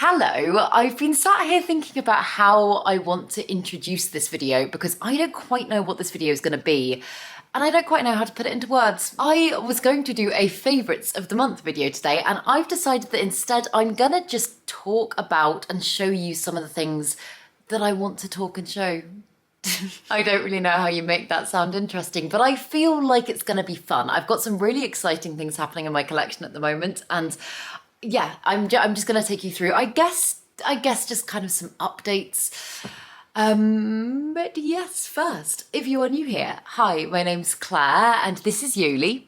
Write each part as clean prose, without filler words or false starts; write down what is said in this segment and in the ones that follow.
Hello, I've been sat here thinking about how I want to introduce this video because I don't quite know what this video is going to be and I don't quite know how to put it into words. I was going to do a favourites of the month video today and I've decided that instead I'm going to just talk about and show you some of the things that I want to talk and show. I don't really know how you make that sound interesting, but I feel like it's going to be fun. I've got some really exciting things happening in my collection at the moment and yeah, I'm just going to take you through, I guess just kind of some updates. But yes, first, if you are new here, hi, my name's Claire and this is Yoli.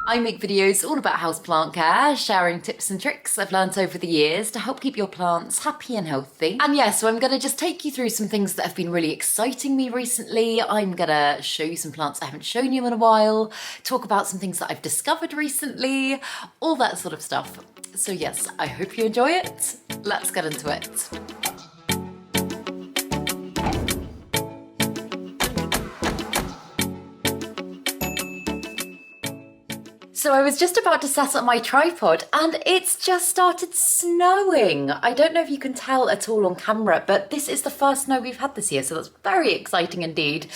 I make videos all about houseplant care, sharing tips and tricks I've learnt over the years to help keep your plants happy and healthy. And yeah, so I'm going to just take you through some things that have been really exciting me recently. I'm going to show you some plants I haven't shown you in a while, talk about some things that I've discovered recently, all that sort of stuff. So yes, I hope you enjoy it. Let's get into it. So I was just about to set up my tripod and it's just started snowing. I don't know if you can tell at all on camera, but this is the first snow we've had this year, so that's very exciting indeed.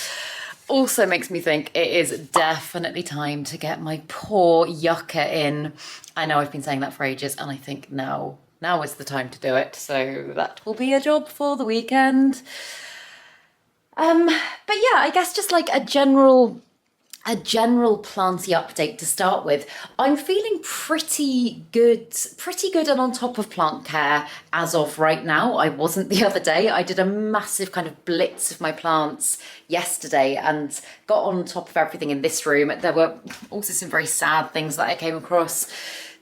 Also makes me think it is definitely time to get my poor yucca in. I know I've been saying that for ages and I think now is the time to do it. So that will be a job for the weekend. But yeah, I guess just like a general planty update to start with. I'm feeling pretty good and on top of plant care as of right now. I wasn't the other day. I did a massive kind of blitz of my plants yesterday and got on top of everything in this room. There were also some very sad things that I came across.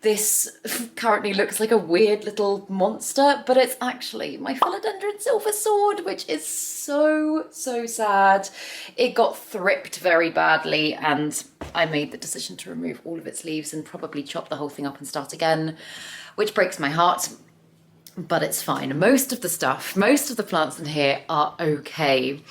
This currently looks like a weird little monster, but it's actually my philodendron silver sword, which is so sad. It got thripped very badly and I made the decision to remove all of its leaves and probably chop the whole thing up and start again, which breaks my heart, but it's fine. Most of the plants in here are okay.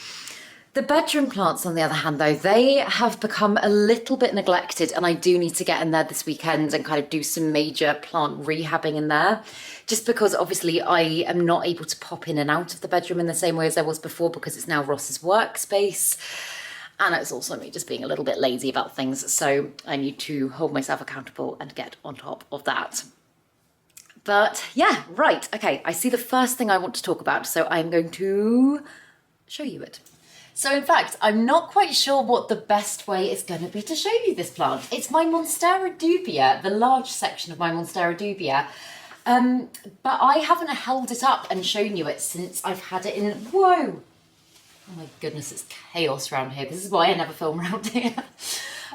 The bedroom plants, on the other hand, though, they have become a little bit neglected and I do need to get in there this weekend and kind of do some major plant rehabbing in there. Just because obviously I am not able to pop in and out of the bedroom in the same way as I was before because it's now Ross's workspace. And it's also me just being a little bit lazy about things. So I need to hold myself accountable and get on top of that. But yeah, right. Okay, I see the first thing I want to talk about. So I'm going to show you it. So in fact, I'm not quite sure what the best way is going to be to show you this plant. It's my Monstera Dubia, the large section of my Monstera Dubia. But I haven't held it up and shown you it since I've had it in... Whoa! Oh my goodness, it's chaos around here. This is why I never film around here.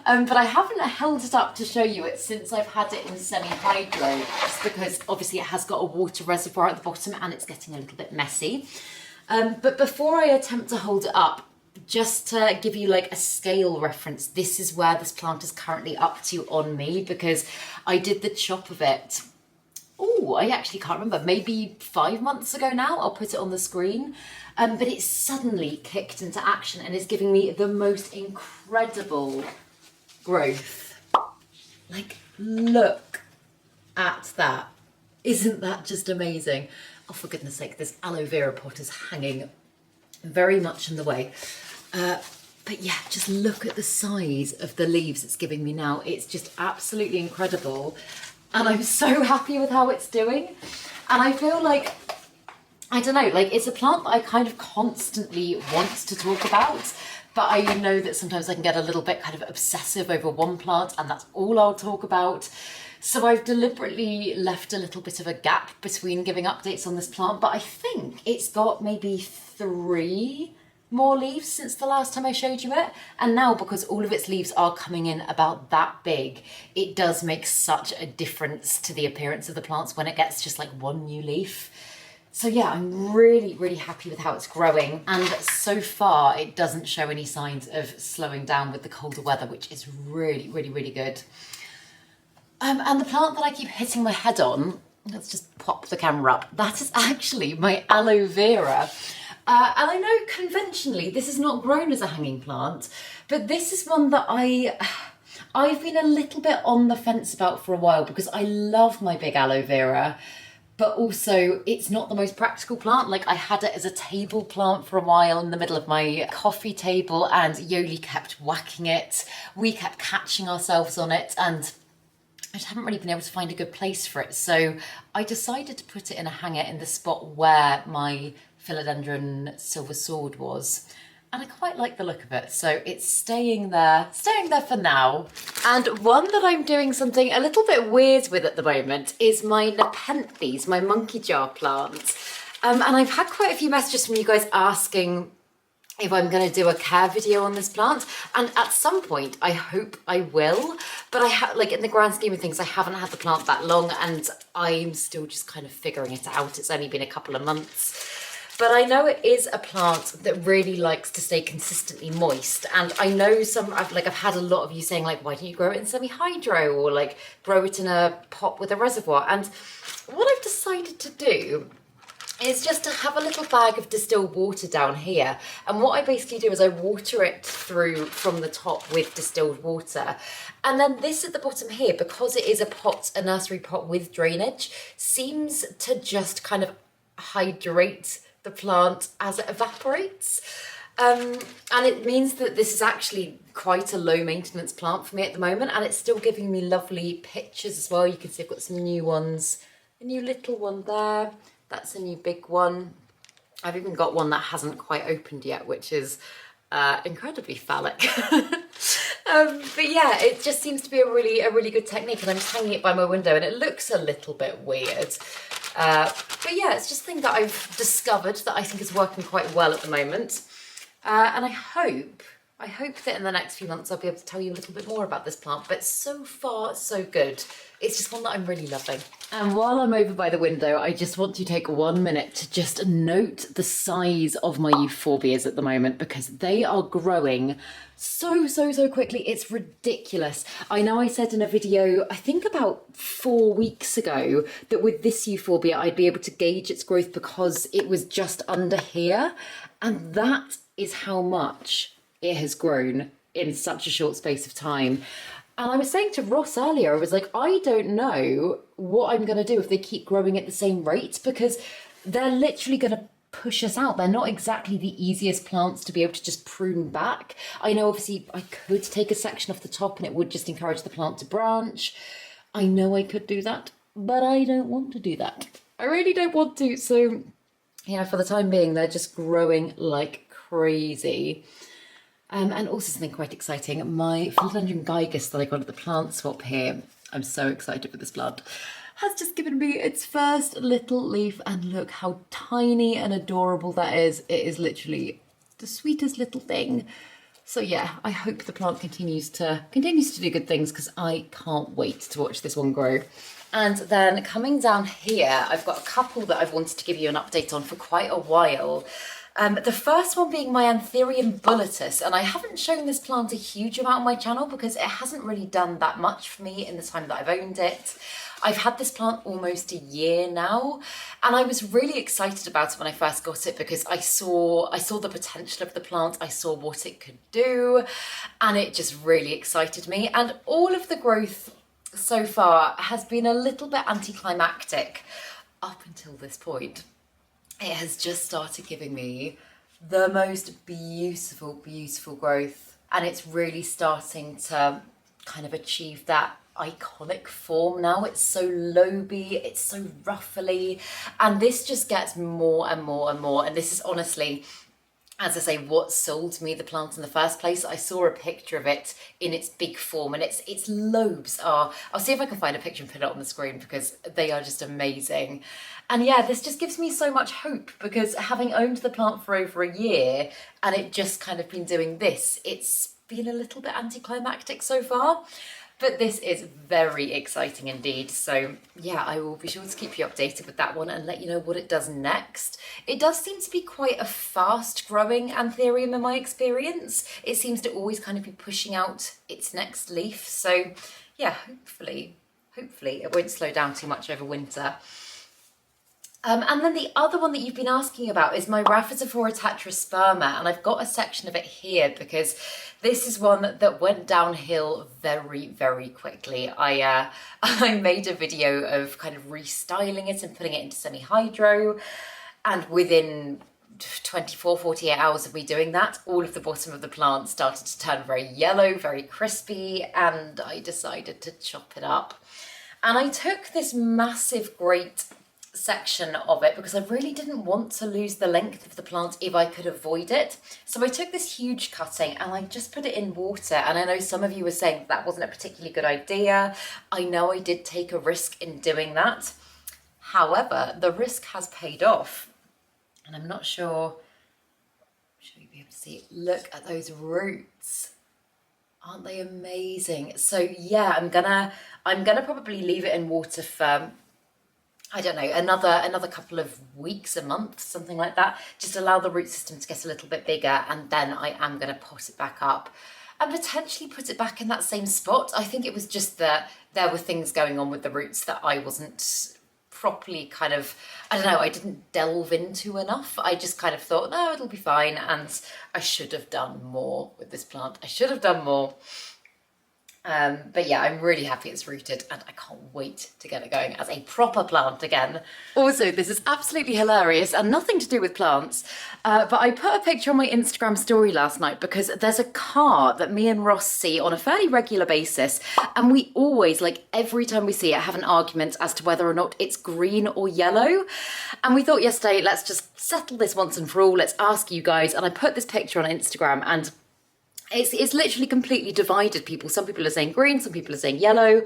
But I haven't held it up to show you it since I've had it in semi-hydro, just because obviously it has got a water reservoir at the bottom and it's getting a little bit messy. But before I attempt to hold it up, just to give you like a scale reference, this is where this plant is currently up to on me because I did the chop of it. Oh, I actually can't remember, maybe 5 months ago now. I'll put it on the screen. But it suddenly kicked into action and is giving me the most incredible growth. Like, look at that. Isn't that just amazing? Oh, for goodness sake, this aloe vera pot is hanging very much in the way. But yeah, just look at the size of the leaves it's giving me now. It's just absolutely incredible. And I'm so happy with how it's doing. And I feel like, I don't know, like it's a plant that I kind of constantly want to talk about. But I know that sometimes I can get a little bit kind of obsessive over one plant and that's all I'll talk about. So I've deliberately left a little bit of a gap between giving updates on this plant, but I think it's got maybe 3 more leaves since the last time I showed you it. And now, because all of its leaves are coming in about that big, it does make such a difference to the appearance of the plants when it gets just like 1 new leaf. So yeah, I'm really happy with how it's growing. And so far, it doesn't show any signs of slowing down with the colder weather, which is really good. And the plant that I keep hitting my head on, let's just pop the camera up, that is actually my aloe vera. And I know conventionally this is not grown as a hanging plant, but this is one that I've been a little bit on the fence about for a while because I love my big aloe vera, but also it's not the most practical plant. Like I had it as a table plant for a while in the middle of my coffee table, and Yoli kept whacking it. We kept catching ourselves on it, and I just haven't really been able to find a good place for it. So I decided to put it in a hanger in the spot where my philodendron silver sword was. And I quite like the look of it, so it's staying there for now. And one that I'm doing something a little bit weird with at the moment is my Nepenthes, my monkey jar plant. And I've had quite a few messages from you guys asking if I'm going to do a care video on this plant, and at some point I hope I will, but I have, like, in the grand scheme of things, I haven't had the plant that long and I'm still just kind of figuring it out. It's only been a couple of months. But I know it is a plant that really likes to stay consistently moist. And I know I've had a lot of you saying, like, why don't you grow it in semi-hydro, or like grow it in a pot with a reservoir? And what I've decided to do is just to have a little bag of distilled water down here. And what I basically do is I water it through from the top with distilled water. And then this at the bottom here, because it is a nursery pot with drainage, seems to just kind of hydrate the plant as it evaporates. And it means that this is actually quite a low maintenance plant for me at the moment, and it's still giving me lovely pictures as well. You can see I've got some new ones, a new little one there, that's a new big one. I've even got one that hasn't quite opened yet, which is incredibly phallic. But yeah, it just seems to be a really good technique, and I'm just hanging it by my window and it looks a little bit weird. But yeah, it's just a thing that I've discovered that I think is working quite well at the moment. And I hope that in the next few months I'll be able to tell you a little bit more about this plant, but so far so good. It's just one that I'm really loving. And while I'm over by the window, I just want to take 1 minute to just note the size of my euphorbias at the moment, because they are growing so quickly. It's ridiculous. I know I said in a video, I think about 4 weeks ago, that with this euphorbia I'd be able to gauge its growth because it was just under here, and that is how much it has grown in such a short space of time. And I was saying to Ross earlier, I was like, I don't know what I'm going to do if they keep growing at the same rate, because they're literally going to push us out. They're not exactly the easiest plants to be able to just prune back. I know obviously I could take a section off the top and it would just encourage the plant to branch. I know I could do that, but I don't want to do that. I really don't want to. So yeah, for the time being, they're just growing like crazy. And also something quite exciting, my philodendron gigas that I got at the plant swap here, I'm so excited for this plant, has just given me its first little leaf, and look how tiny and adorable that is. It is literally the sweetest little thing. So yeah, I hope the plant continues to do good things, because I can't wait to watch this one grow. And then coming down here, I've got a couple that I've wanted to give you an update on for quite a while. The first one being my Anthurium bulletus, and I haven't shown this plant a huge amount on my channel because it hasn't really done that much for me in the time that I've owned it. I've had this plant almost a year now, and I was really excited about it when I first got it because I saw the potential of the plant, I saw what it could do, and it just really excited me. And all of the growth so far has been a little bit anticlimactic up until this point. It has just started giving me the most beautiful growth, and it's really starting to kind of achieve that iconic form now. It's so loby, it's so ruffly, and this just gets more and more and more. And this is honestly, as I say, what sold me the plant in the first place. I saw a picture of it in its big form, and its lobes are, I'll see if I can find a picture and put it on the screen because they are just amazing. And yeah, this just gives me so much hope, because having owned the plant for over a year and it just kind of been doing this, it's been a little bit anticlimactic so far. But this is very exciting indeed. So yeah, I will be sure to keep you updated with that one and let you know what it does next. It does seem to be quite a fast growing Anthurium in my experience. It seems to always kind of be pushing out its next leaf. So yeah, hopefully it won't slow down too much over winter. And then the other one that you've been asking about is my Rapidor tetrasperma, and I've got a section of it here because this is one that went downhill very, very quickly. I made a video of kind of restyling it and putting it into semi-hydro, and within 24, 48 hours of me doing that, all of the bottom of the plant started to turn very yellow, very crispy, and I decided to chop it up. And I took this massive, great section of it because I really didn't want to lose the length of the plant if I could avoid it. So I took this huge cutting and I just put it in water, and I know some of you were saying that wasn't a particularly good idea. I know I did take a risk in doing that. However, the risk has paid off, and I'm not sure, should you be able to see? Look at those roots. Aren't they amazing? So yeah, I'm gonna probably leave it in water for, I don't know, another couple of weeks, a month, something like that. Just allow the root system to get a little bit bigger, and then I am going to pot it back up and potentially put it back in that same spot. I think it was just that there were things going on with the roots that I wasn't properly kind of, I don't know, I didn't delve into enough. I just kind of thought, no, it'll be fine, and I should have done more with this plant. I should have done more. But yeah, I'm really happy it's rooted, and I can't wait to get it going as a proper plant again. Also, this is absolutely hilarious and nothing to do with plants, but I put a picture on my Instagram story last night because there's a car that me and Ross see on a fairly regular basis, and we always, like every time we see it, have an argument as to whether or not it's green or yellow. And we thought yesterday, let's just settle this once and for all, let's ask you guys, and I put this picture on Instagram, and it's literally completely divided people. Some people are saying green, some people are saying yellow.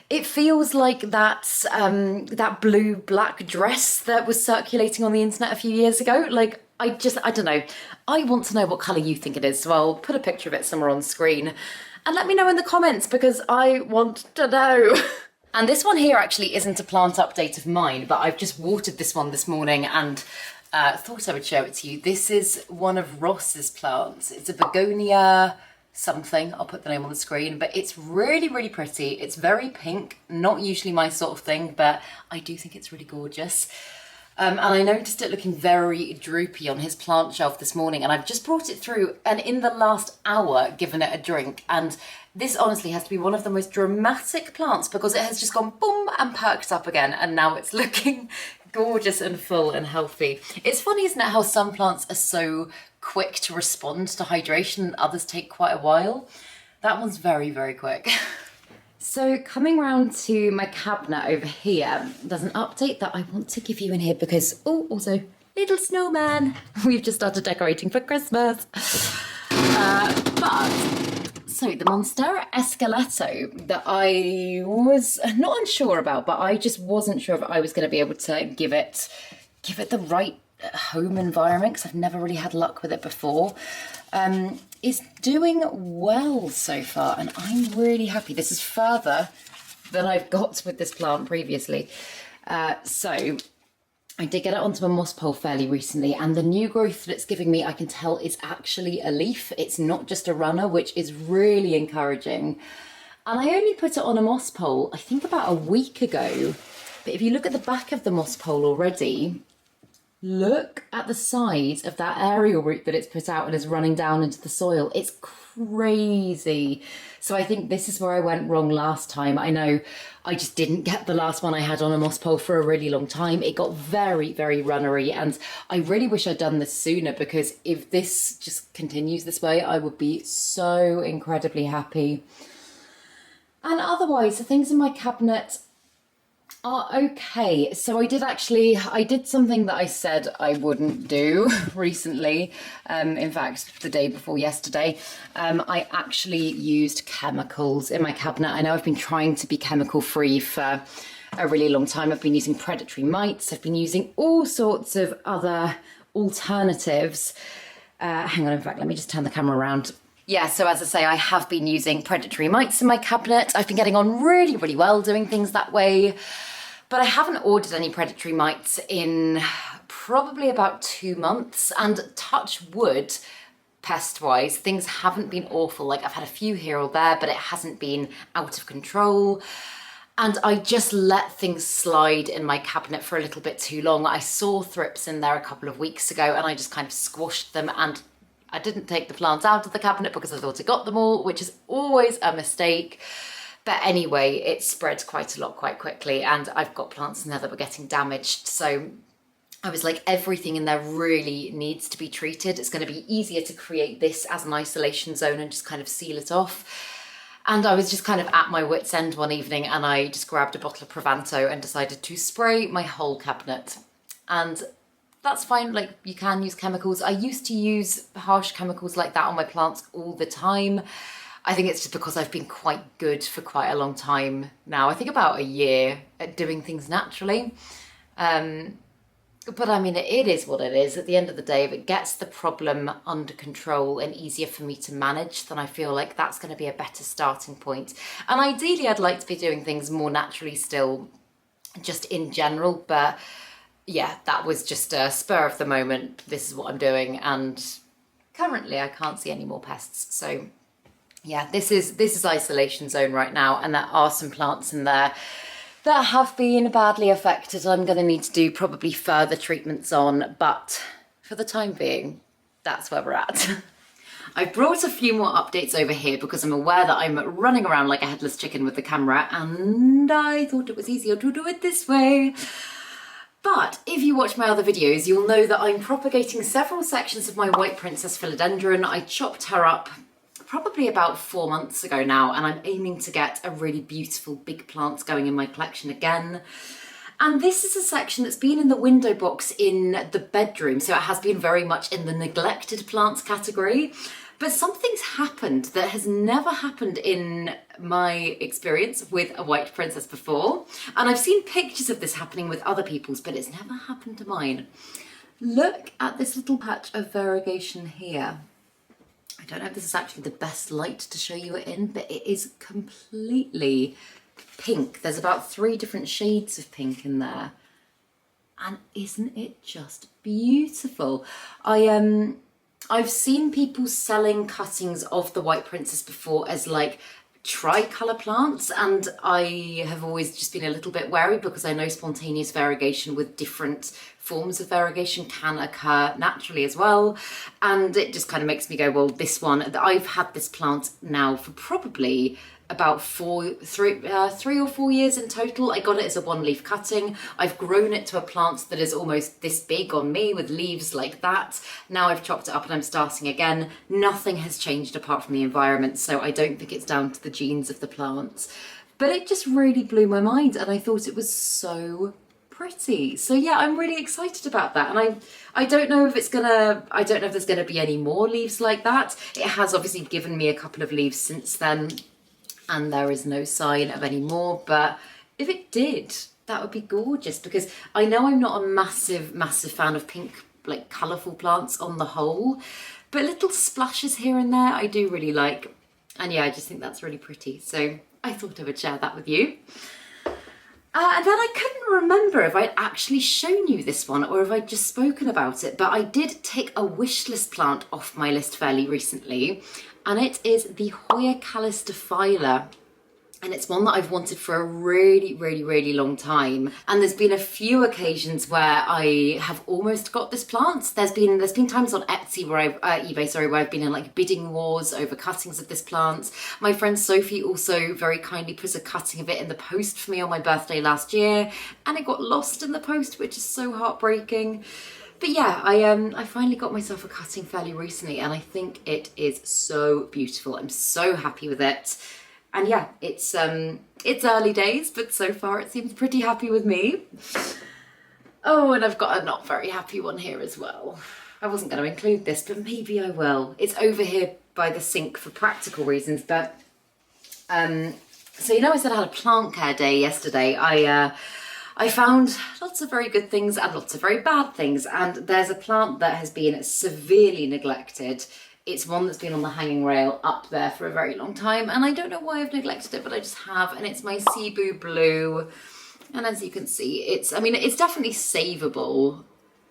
It feels like that blue-black dress that was circulating on the internet a few years ago. Like, I don't know. I want to know what colour you think it is, so I'll put a picture of it somewhere on screen. And let me know in the comments, because I want to know. And this one here actually isn't a plant update of mine, but I've just watered this one this morning and thought I would show it to you. This is one of Ross's plants. It's a begonia something. I'll put the name on the screen, but it's really, really pretty. It's very pink, not usually my sort of thing, but I do think it's really gorgeous. And I noticed it looking very droopy on his plant shelf this morning, and I've just brought it through and in the last hour given it a drink. And this honestly has to be one of the most dramatic plants because it has just gone boom and perked up again, and now it's looking gorgeous and full and healthy. It's funny, isn't it, how some plants are so quick to respond to hydration and others take quite a while. That one's very, very quick. So coming round to my cabinet over here, there's an update that I want to give you in here because, oh, also, little snowman. We've just started decorating for Christmas. So the Monstera Escalet that I was not unsure about, but I just wasn't sure if I was going to be able to give it the right home environment because I've never really had luck with it before. Is doing well so far, and I'm really happy. This is further than I've got with this plant previously. So I did get it onto a moss pole fairly recently, and the new growth that it's giving me, I can tell is actually a leaf. It's not just a runner, which is really encouraging. And I only put it on a moss pole, I think about a week ago. But if you look at the back of the moss pole already, look at the size of that aerial root that it's put out and is running down into the soil. It's crazy. So I think this is where I went wrong last time. I know I just didn't get the last one I had on a moss pole for a really long time. It got very, very runnery, and I really wish I'd done this sooner because if this just continues this way, I would be so incredibly happy. And otherwise, the things in my cabinet are okay. So I did something that I said I wouldn't do recently. In fact, the day before yesterday, I actually used chemicals in my cabinet. I know I've been trying to be chemical free for a really long time. I've been using predatory mites. I've been using all sorts of other alternatives. Hang on, in fact, let me just turn the camera around. Yeah, so as I say, I have been using predatory mites in my cabinet. I've been getting on really, really well doing things that way. But I haven't ordered any predatory mites in probably about 2 months. And touch wood, pest-wise, things haven't been awful. Like, I've had a few here or there, but it hasn't been out of control. And I just let things slide in my cabinet for a little bit too long. I saw thrips in there a couple of weeks ago and I just kind of squashed them, and I didn't take the plants out of the cabinet because I thought I got them all, which is always a mistake. But anyway, it spread quite a lot quite quickly, and I've got plants in there that were getting damaged. So I was like, everything in there really needs to be treated. It's going to be easier to create this as an isolation zone and just kind of seal it off. And I was just kind of at my wit's end one evening, and I just grabbed a bottle of Provanto and decided to spray my whole cabinet. And that's fine, like you can use chemicals. I used to use harsh chemicals like that on my plants all the time. I think it's just because I've been quite good for quite a long time now. I think about a year at doing things naturally. But I mean, it is what it is. At the end of the day, if it gets the problem under control and easier for me to manage, then I feel like that's going to be a better starting point. And ideally, I'd like to be doing things more naturally still, just in general. But yeah, that was just a spur of the moment. This is what I'm doing. And currently, I can't see any more pests. So yeah, this is isolation zone right now. And there are some plants in there that have been badly affected. I'm going to need to do probably further treatments on, but for the time being, that's where we're at. I've brought a few more updates over here because I'm aware that I'm running around like a headless chicken with the camera, and I thought it was easier to do it this way. But if you watch my other videos, you'll know that I'm propagating several sections of my White Princess Philodendron. I chopped her up probably about 4 months ago now, and I'm aiming to get a really beautiful big plant going in my collection again. And this is a section that's been in the window box in the bedroom, so it has been very much in the neglected plants category. But something's happened that has never happened in my experience with a White Princess before. And I've seen pictures of this happening with other people's, but it's never happened to mine. Look at this little patch of variegation here. I don't know if this is actually the best light to show you it in, but it is completely pink. There's about 3 different shades of pink in there. And isn't it just beautiful? I've seen people selling cuttings of the White Princess before as like tricolour plants, and I have always just been a little bit wary because I know spontaneous variegation with different forms of variegation can occur naturally as well, and it just kind of makes me go, well, this one, I've had this plant now for probably about 3 or 4 years in total. I got it as a 1-leaf cutting. I've grown it to a plant that is almost this big on me with leaves like that. Now I've chopped it up and I'm starting again. Nothing has changed apart from the environment, so I don't think it's down to the genes of the plants. But it just really blew my mind, and I thought it was so pretty. So yeah, I'm really excited about that, and I don't know if there's gonna be any more leaves like that. It has obviously given me a couple of leaves since then, and there is no sign of any more, but if it did, that would be gorgeous, because I know I'm not a massive fan of pink, like colourful plants on the whole, but little splashes here and there I do really like, and yeah, I just think that's really pretty, so I thought I would share that with you. And then I couldn't remember if I'd actually shown you this one or if I'd just spoken about it, but I did take a wish list plant off my list fairly recently, and it is the Hoya Callis defiler. And it's one that I've wanted for a really long time. And there's been a few occasions where I have almost got this plant. There's been times on Etsy where eBay, where I've been in like bidding wars over cuttings of this plant. My friend Sophie also very kindly put a cutting of it in the post for me on my birthday last year, and it got lost in the post, which is so heartbreaking. But yeah, I finally got myself a cutting fairly recently, and I think it is so beautiful. I'm so happy with it. And yeah, it's early days, but so far it seems pretty happy with me. Oh, and I've got a not very happy one here as well. I wasn't going to include this, but maybe I will. It's over here by the sink for practical reasons, but so you know I said I had a plant care day yesterday. I found lots of very good things and lots of very bad things, and there's a plant that has been severely neglected. It's one that's been on the hanging rail up there for a very long time, and I don't know why I've neglected it, but I just have, and it's my Cebu Blue. And as you can see, it's definitely savable,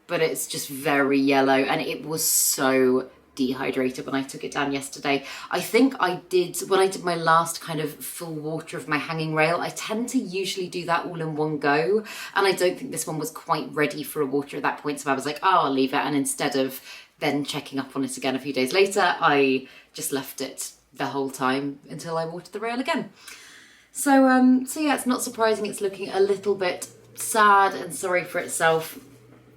but it's just very yellow, and it was so dehydrated when I took it down yesterday. I think I did, when I did my last kind of full water of my hanging rail, I tend to usually do that all in one go, and I don't think this one was quite ready for a water at that point, so I was like, oh, I'll leave it, and instead of then checking up on it again a few days later, I just left it the whole time until I watered the rail again. So yeah, it's not surprising it's looking a little bit sad and sorry for itself.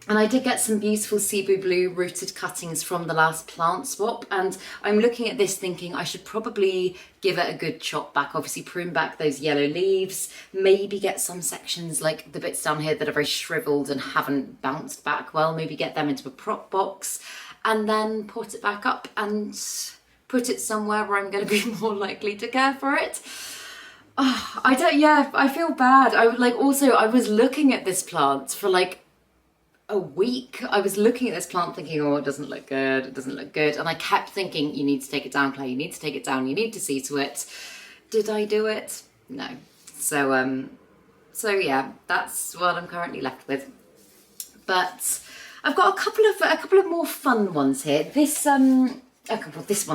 And I did get some beautiful SEO Blue rooted cuttings from the last plant swap, and I'm looking at this thinking I should probably give it a good chop back, obviously prune back those yellow leaves, maybe get some sections like the bits down here that are very shriveled and haven't bounced back well, maybe get them into a prop box, and then pot it back up and put it somewhere where I'm going to be more likely to care for it. Oh, I feel bad. I was looking at this plant for like a week. I was looking at this plant thinking, oh, it doesn't look good, it doesn't look good. And I kept thinking, you need to take it down, Claire, you need to take it down, you need to see to it. Did I do it? No. So yeah, that's what I'm currently left with. But I've got a couple of more fun ones here. This one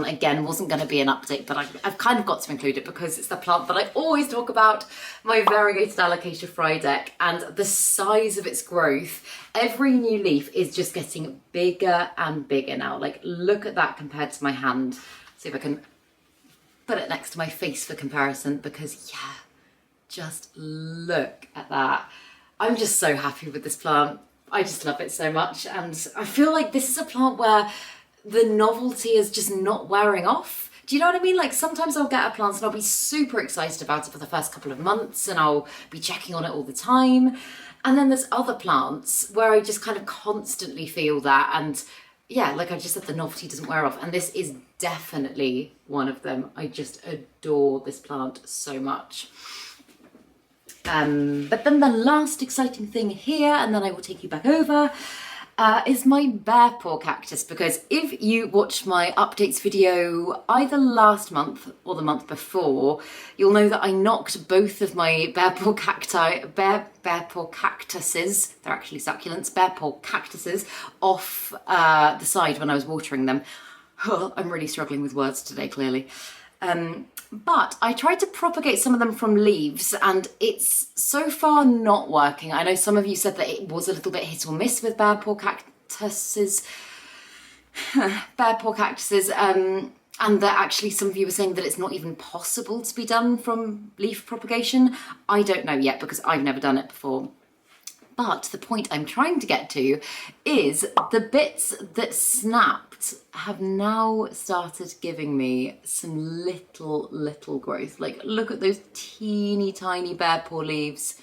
again wasn't going to be an update, but I've kind of got to include it because it's the plant that I always talk about, my Variegated Alocasia Friedeck, and the size of its growth. Every new leaf is just getting bigger and bigger now. Like, look at that compared to my hand. See if I can put it next to my face for comparison, because yeah, just look at that. I'm just so happy with this plant. I just love it so much, and I feel like this is a plant where the novelty is just not wearing off. Do you know what I mean? Like, sometimes I'll get a plant and I'll be super excited about it for the first couple of months and I'll be checking on it all the time. And then there's other plants where I just kind of constantly feel that, and yeah, like I just said, the novelty doesn't wear off, and this is definitely one of them. I just adore this plant so much. But then the last exciting thing here, and then I will take you back over, is my Bepo Cactus, because if you watched my updates video either last month or the month before, you'll know that I knocked both of my Bepo cactuses, they're actually succulents, Bepo cactuses, off the side when I was watering them. I'm really struggling with words today, clearly. But I tried to propagate some of them from leaves, and it's so far not working. I know some of you said that it was a little bit hit or miss with Bepo cactuses, and that actually some of you were saying that it's not even possible to be done from leaf propagation. I don't know yet because I've never done it before. But the point I'm trying to get to is the bits that snapped have now started giving me some little growth. Like, look at those teeny tiny Bepo leaves.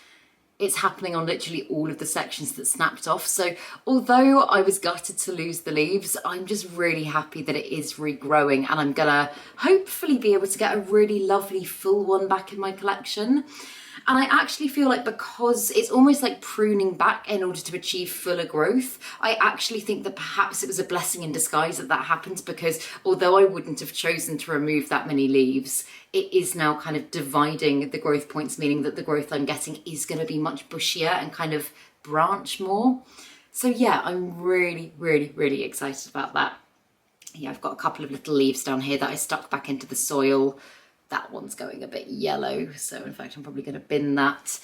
It's happening on literally all of the sections that snapped off. So although I was gutted to lose the leaves, I'm just really happy that it is regrowing, and I'm gonna hopefully be able to get a really lovely full one back in my collection. And I actually feel like, because it's almost like pruning back in order to achieve fuller growth, I actually think that perhaps it was a blessing in disguise that that happened, because although I wouldn't have chosen to remove that many leaves, it is now kind of dividing the growth points, meaning that the growth I'm getting is going to be much bushier and kind of branch more. So yeah, I'm really excited about that. Yeah, I've got a couple of little leaves down here that I stuck back into the soil. That one's going a bit yellow, so in fact I'm probably going to bin that.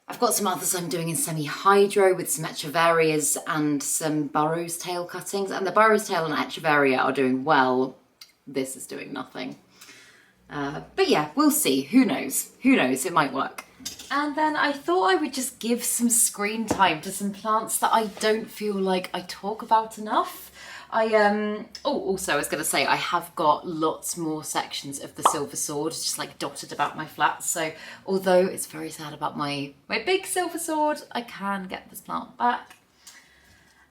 I've got some others I'm doing in semi-hydro with some Echeverias and some Burrow's Tail cuttings, and the Burrow's Tail and Echeveria are doing well. This is doing nothing. But yeah, we'll see. Who knows? Who knows? It might work. And then I thought I would just give some screen time to some plants that I don't feel like I talk about enough. Also I was going to say, I have got lots more sections of the Silver Sword just like dotted about my flat, so although it's very sad about my big Silver Sword, I can get this plant back.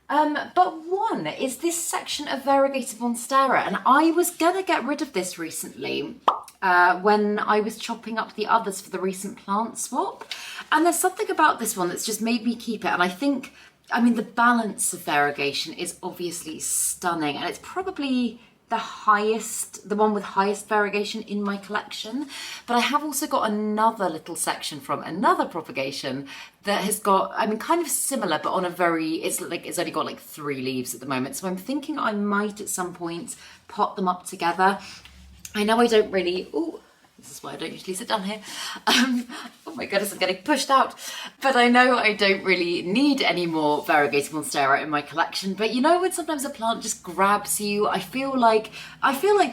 But one is this section of Variegated Monstera, and I was going to get rid of this recently when I was chopping up the others for the recent plant swap, and there's something about this one that's just made me keep it. And I mean, the balance of variegation is obviously stunning, and it's probably the one with highest variegation in my collection, but I have also got another little section from another propagation that has got, I mean, kind of similar, but on a very, it's only got like 3 leaves at the moment. So I'm thinking I might at some point pot them up together. I know I don't really, ooh, this is why I don't usually sit down here. Oh my goodness, I'm getting pushed out. But I know I don't really need any more variegated Monstera in my collection. But you know when sometimes a plant just grabs you? I feel like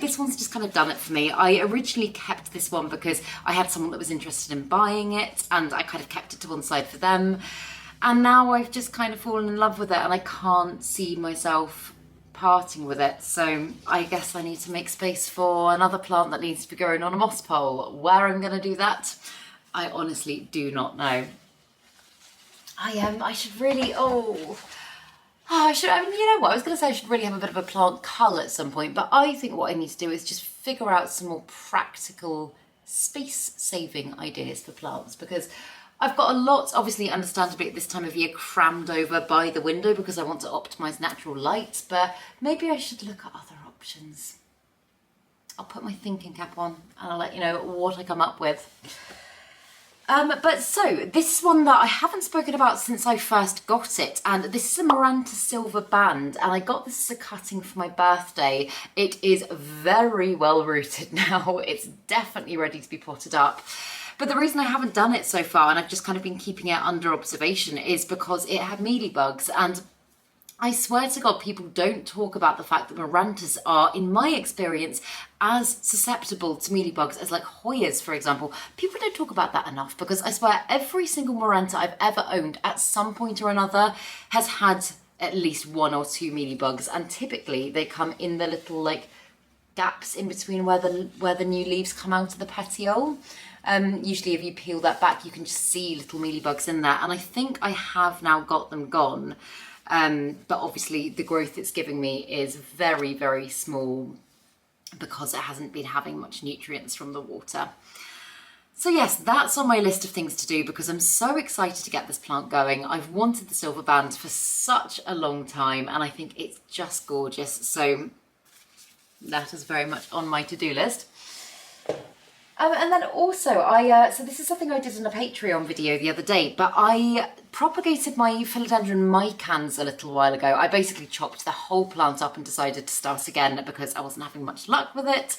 this one's just kind of done it for me. I originally kept this one because I had someone that was interested in buying it, and I kind of kept it to one side for them. And now I've just kind of fallen in love with it, and I can't see myself parting with it, so I guess I need to make space for another plant that needs to be growing on a moss pole. Where I'm going to do that, I honestly do not know. I should really, I mean, you know what, I was going to say I should really have a bit of a plant cull at some point, but I think what I need to do is just figure out some more practical space-saving ideas for plants, because I've got a lot, obviously, understandably at this time of year, crammed over by the window because I want to optimise natural light, but maybe I should look at other options. I'll put my thinking cap on and I'll let you know what I come up with. But so, this is one that I haven't spoken about since I first got it, and this is a Moranta silver band, and I got this as a cutting for my birthday. It is very well rooted now. It's definitely ready to be potted up. But the reason I haven't done it so far, and I've just kind of been keeping it under observation, is because it had mealybugs. And I swear to God, people don't talk about the fact that Morantas are, in my experience, as susceptible to mealybugs as like Hoyas, for example. People don't talk about that enough, because I swear every single Moranta I've ever owned at some point or another has had at least 1 or 2 mealybugs. And typically they come in the little like gaps in between where the new leaves come out of the petiole. Usually if you peel that back, you can just see little mealybugs in there, and I think I have now got them gone. But obviously the growth it's giving me is very, very small because it hasn't been having much nutrients from the water. So yes, that's on my list of things to do because I'm so excited to get this plant going. I've wanted the silver band for such a long time, and I think it's just gorgeous. So that is very much on my to-do list. And then also, so this is something I did in a Patreon video the other day, but I propagated my philodendron micans a little while ago. I basically chopped the whole plant up and decided to start again because I wasn't having much luck with it.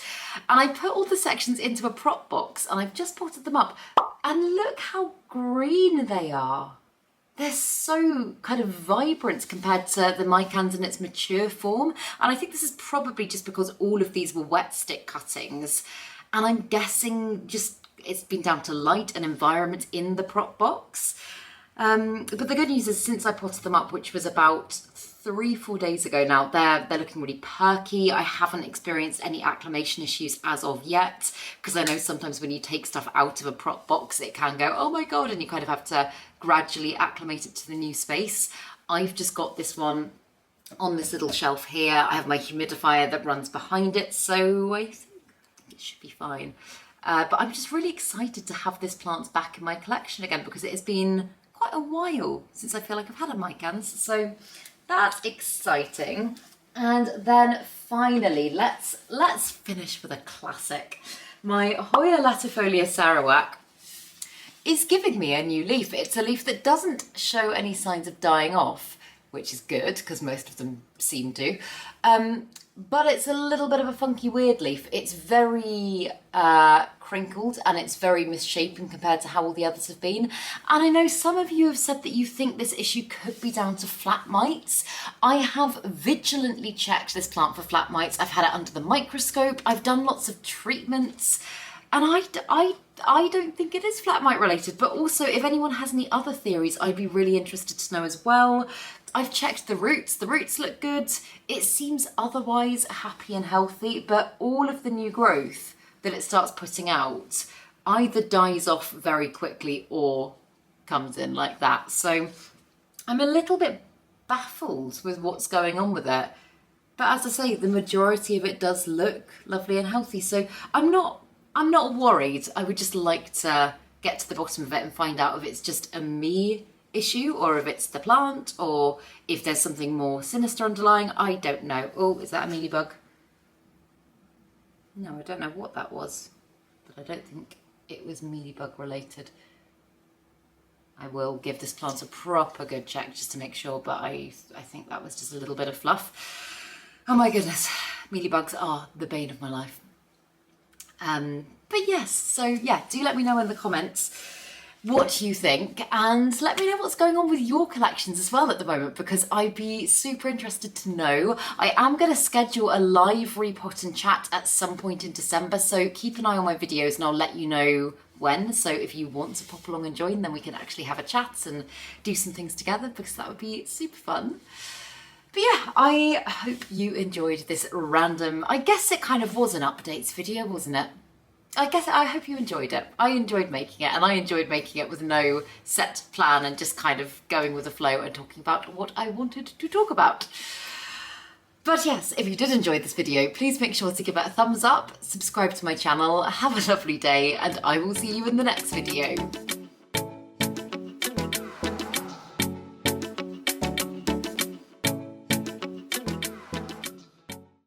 And I put all the sections into a prop box, and I've just potted them up. And look how green they are. They're so kind of vibrant compared to the micans in its mature form. And I think this is probably just because all of these were wet stick cuttings. And I'm guessing just it's been down to light and environment in the prop box. But the good news is since I potted them up, which was about 3-4 days ago now, they're looking really perky. I haven't experienced any acclimation issues as of yet, because I know sometimes when you take stuff out of a prop box, it can go, oh my God, and you kind of have to gradually acclimate it to the new space. I've just got this one on this little shelf here. I have my humidifier that runs behind it, so I think it should be fine. But I'm just really excited to have this plant back in my collection again because it has been quite a while since I feel like I've had a micans, so that's exciting. And then finally, let's finish with a classic. My Hoya latifolia Sarawak is giving me a new leaf. It's a leaf that doesn't show any signs of dying off, which is good because most of them seem to. But it's a little bit of a funky, weird leaf. It's very crinkled and it's very misshapen compared to how all the others have been. And I know some of you have said that you think this issue could be down to flat mites. I have vigilantly checked this plant for flat mites. I've had it under the microscope. I've done lots of treatments. And I don't think it is flat mite related, but also if anyone has any other theories, I'd be really interested to know as well. I've checked the roots look good. It seems otherwise happy and healthy, but all of the new growth that it starts putting out either dies off very quickly or comes in like that. So I'm a little bit baffled with what's going on with it. But as I say, the majority of it does look lovely and healthy. So I'm not worried. I would just like to get to the bottom of it and find out if it's just a me issue or if it's the plant or if there's something more sinister underlying. I don't know. Oh, is that a mealybug? No, I don't know what that was, but I don't think it was mealybug related. I will give this plant a proper good check just to make sure, but I think that was just a little bit of fluff. Oh my goodness, mealybugs are the bane of my life. But yes, so yeah, do let me know in the comments what you think, and let me know what's going on with your collections as well at the moment, because I'd be super interested to know. I am going to schedule a live repot and chat at some point in December, so keep an eye on my videos and I'll let you know when. So if you want to pop along and join, then we can actually have a chat and do some things together, because that would be super fun. But yeah, I hope you enjoyed this random, I guess it kind of was an updates video, wasn't it? I hope you enjoyed it. I enjoyed making it, and I enjoyed making it with no set plan and just kind of going with the flow and talking about what I wanted to talk about. But yes, if you did enjoy this video, please make sure to give it a thumbs up, subscribe to my channel, have a lovely day, and I will see you in the next video.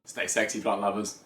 Stay sexy, plant lovers.